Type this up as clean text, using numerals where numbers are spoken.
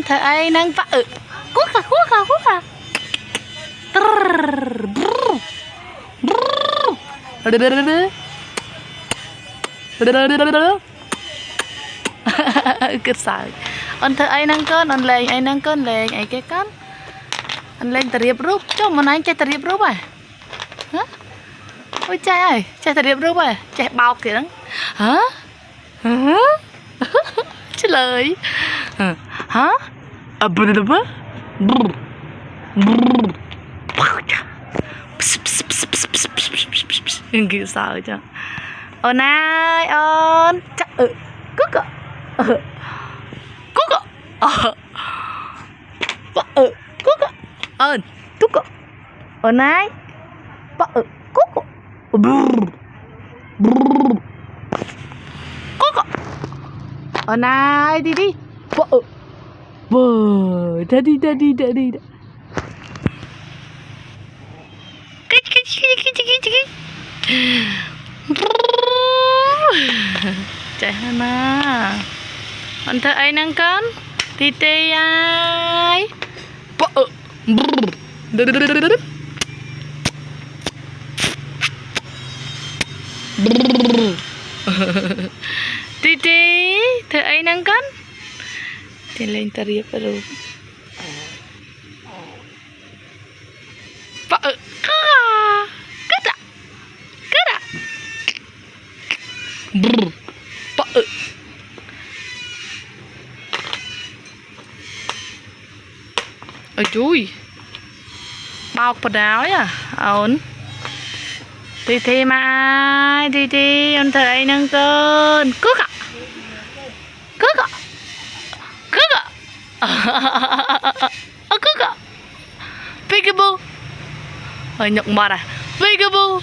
thợ ấy nâng vợ cút à cứ sợ anh thợ ấy nâng con anh lên ấy nâng con lên ấy cái con anh lên tập rút cho mà anh chơi tập rút à hả ôi trai ơi chơi tập rút à chơi bao kìa đó hả hả trả lời hả à bự bự kiểu sao chứ ôn ai ôn chắc cút ạ cút ạ cút ạ ôn cút ạ ôn ai cút ạ cút ạ ôn ai đi đi đã đi chạy hana anh thợ ấy năng con tì tì ai tì tì thợ ấy năng con thì lên tari baru ôi chui bao quần áo à ổn thì mà ai thì anh thầy nâng cơn cước ạ cước ạ peekaboo nhộng mặt à peekaboo